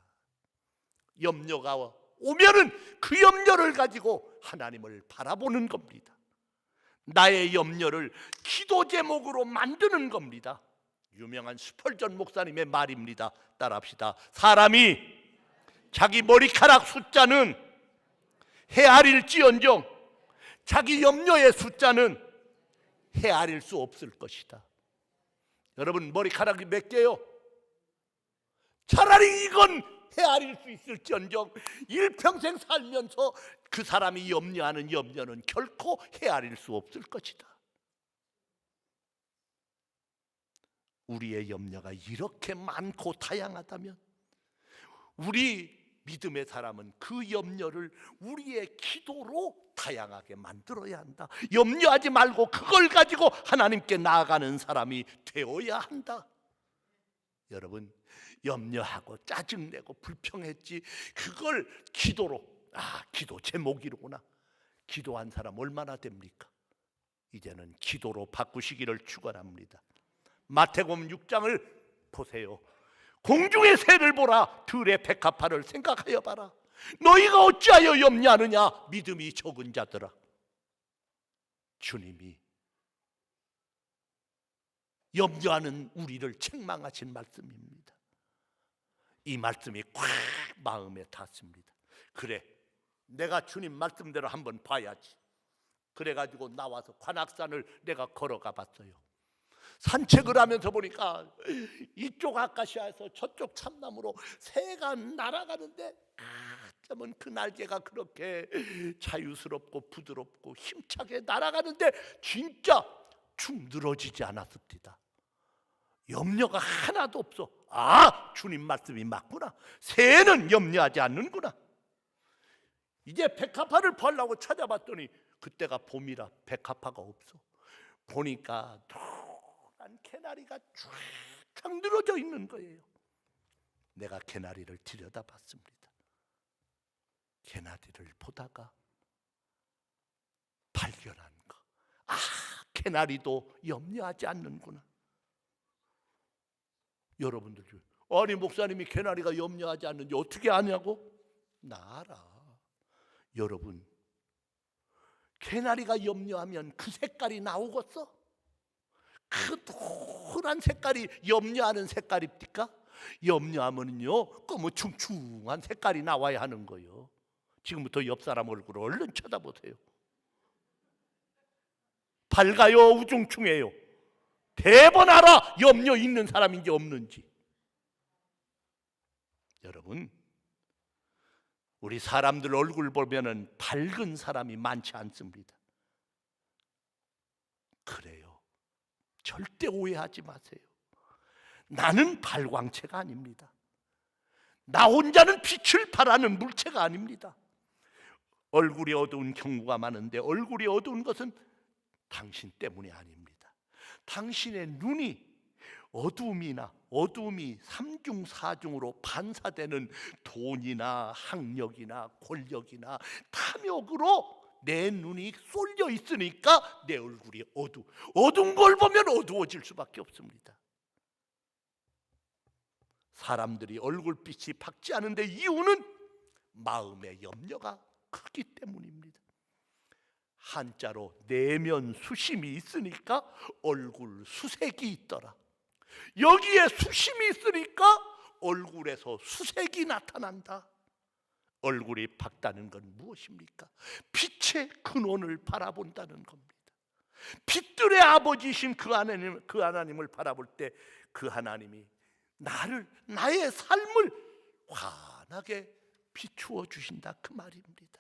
염려가 오면은 그 염려를 가지고 하나님을 바라보는 겁니다. 나의 염려를 기도 제목으로 만드는 겁니다. 유명한 스펄전 목사님의 말입니다. 따라합시다. 사람이 자기 머리카락 숫자는 헤아릴지언정 자기 염려의 숫자는 헤아릴 수 없을 것이다. 여러분, 머리카락이 몇 개요? 차라리 이건 헤아릴 수 있을지언정 일평생 살면서 그 사람이 염려하는 염려는 결코 헤아릴 수 없을 것이다. 우리의 염려가 이렇게 많고 다양하다면 우리 믿음의 사람은 그 염려를 우리의 기도로 다양하게 만들어야 한다. 염려하지 말고 그걸 가지고 하나님께 나아가는 사람이 되어야 한다. 여러분, 염려하고 짜증내고 불평했지 그걸 기도로, 기도 제목이로구나. 기도한 사람 얼마나 됩니까? 이제는 기도로 바꾸시기를 축원합니다. 마태복음 6장을 보세요. 공중의 새를 보라, 들의 백합화를 생각하여 봐라. 너희가 어찌하여 염려하느냐, 믿음이 적은 자들아. 주님이 염려하는 우리를 책망하신 말씀입니다. 이 말씀이 꽉 마음에 닿습니다. 그래, 내가 주님 말씀대로 한번 봐야지. 그래가지고 나와서 관악산을 내가 걸어가 봤어요. 산책을 하면서 보니까 이쪽 아카시아에서 저쪽 참나무로 새가 날아가는데 어쩌면 그 날개가 그렇게 자유스럽고 부드럽고 힘차게 날아가는데 진짜 축 늘어지지 않았습니다. 염려가 하나도 없어. 주님 말씀이 맞구나. 새는 염려하지 않는구나. 이제 백합화를 보려고 찾아봤더니 그때가 봄이라 백합화가 없어. 보니까 노란 개나리가 쫙 늘어져 있는 거예요. 내가 개나리를 들여다봤습니다. 개나리를 보다가 발견한 거. 개나리도 염려하지 않는구나. 여러분들 중에 아니 목사님이 개나리가 염려하지 않는지 어떻게 아냐고? 나 알아. 여러분, 개나리가 염려하면 그 색깔이 나오겠어? 그 노란 색깔이 염려하는 색깔입니까? 염려하면요 거무충충한 색깔이 나와야 하는 거예요. 지금부터 옆 사람 얼굴을 얼른 쳐다보세요. 밝아요, 우중충해요? 대번 알아, 염려 있는 사람인지 없는지. 여러분, 우리 사람들 얼굴 보면은 밝은 사람이 많지 않습니다. 그래요. 절대 오해하지 마세요. 나는 발광체가 아닙니다. 나 혼자는 빛을 발하는 물체가 아닙니다. 얼굴이 어두운 경우가 많은데 얼굴이 어두운 것은 당신 때문이 아닙니다. 당신의 눈이 어두움이 삼중사중으로 반사되는 돈이나 학력이나 권력이나 탐욕으로 내 눈이 쏠려 있으니까 내 얼굴이 어두운 걸 보면 어두워질 수밖에 없습니다. 사람들이 얼굴빛이 밝지 않은데 이유는 마음의 염려가 크기 때문입니다. 한자로 내면 수심이 있으니까 얼굴 수색이 있더라. 여기에 수심이 있으니까 얼굴에서 수색이 나타난다. 얼굴이 밝다는 건 무엇입니까? 빛의 근원을 바라본다는 겁니다. 빛들의 아버지이신 그 하나님을 바라볼 때 그 하나님이 나의 삶을 환하게 비추어 주신다, 그 말입니다.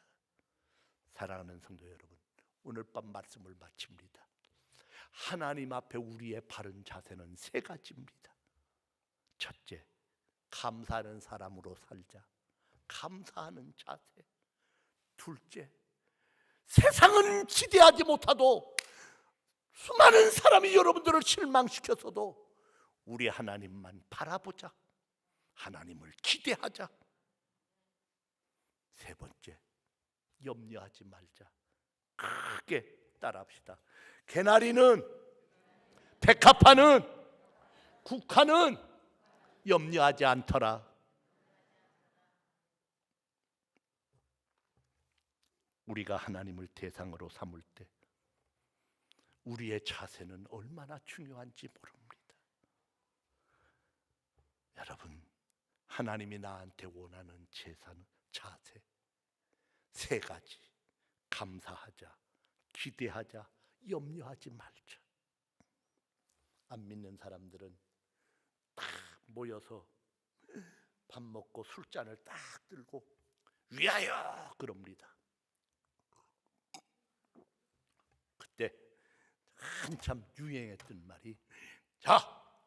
사랑하는 성도 여러분, 오늘 밤 말씀을 마칩니다. 하나님 앞에 우리의 바른 자세는 세 가지입니다. 첫째, 감사하는 사람으로 살자. 감사하는 자세. 둘째, 세상은 지대하지 못하도 수많은 사람이 여러분들을 실망시켜서도 우리 하나님만 바라보자. 하나님을 기대하자. 세 번째, 염려하지 말자. 크게 따라합시다. 개나리는, 백합화는, 국화는 염려하지 않더라. 우리가 하나님을 대상으로 삼을 때 우리의 자세는 얼마나 중요한지 모릅니다. 여러분, 하나님이 나한테 원하는 자세 세 가지. 감사하자, 기대하자, 염려하지 말자. 안 믿는 사람들은 딱 모여서 밥 먹고 술잔을 딱 들고 위하여 그럽니다. 그때 한참 유행했던 말이, 자,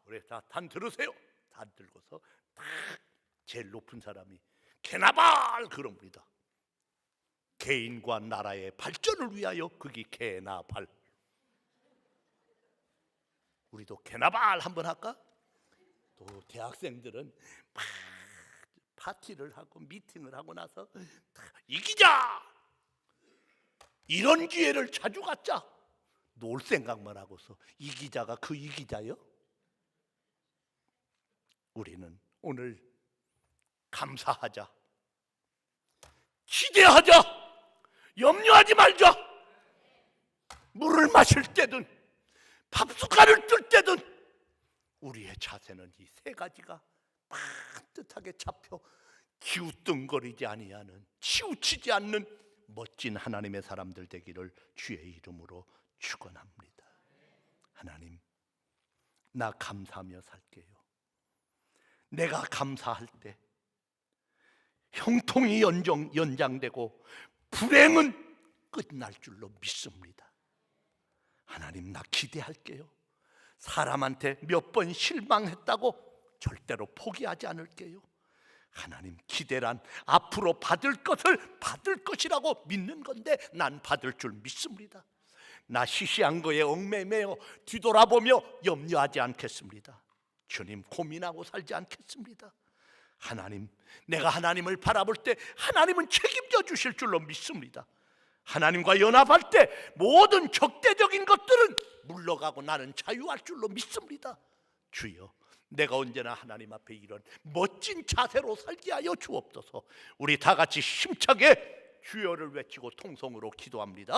우리 다 단 들으세요. 단 들고서 딱 제일 높은 사람이 개나발 그럽니다. 개인과 나라의 발전을 위하여. 그게 개나발. 우리도 개나발 한번 할까? 또 대학생들은 막 파티를 하고 미팅을 하고 나서 이기자! 이런 기회를 자주 갖자! 놀 생각만 하고서 이기자가 그 이기자요? 우리는 오늘 감사하자, 기대하자, 염려하지 말자. 물을 마실 때든 밥숟갈을 뜰 때든 우리의 자세는 이 세 가지가 반듯하게 잡혀 기우뚱거리지 아니하는, 치우치지 않는 멋진 하나님의 사람들 되기를 주의 이름으로 축원합니다. 하나님, 나 감사하며 살게요. 내가 감사할 때 형통이 연장되고 불행은 끝날 줄로 믿습니다. 하나님, 나 기대할게요. 사람한테 몇 번 실망했다고 절대로 포기하지 않을게요. 하나님, 기대란 앞으로 받을 것을 받을 것이라고 믿는 건데 난 받을 줄 믿습니다. 나 시시한 거에 얽매매어 뒤돌아보며 염려하지 않겠습니다. 주님, 고민하고 살지 않겠습니다. 하나님, 내가 하나님을 바라볼 때 하나님은 책임져 주실 줄로 믿습니다. 하나님과 연합할 때 모든 적대적인 것들은 물러가고 나는 자유할 줄로 믿습니다. 주여, 내가 언제나 하나님 앞에 이런 멋진 자세로 살게 하여 주옵소서. 우리 다 같이 힘차게 주여를 외치고 통성으로 기도합니다.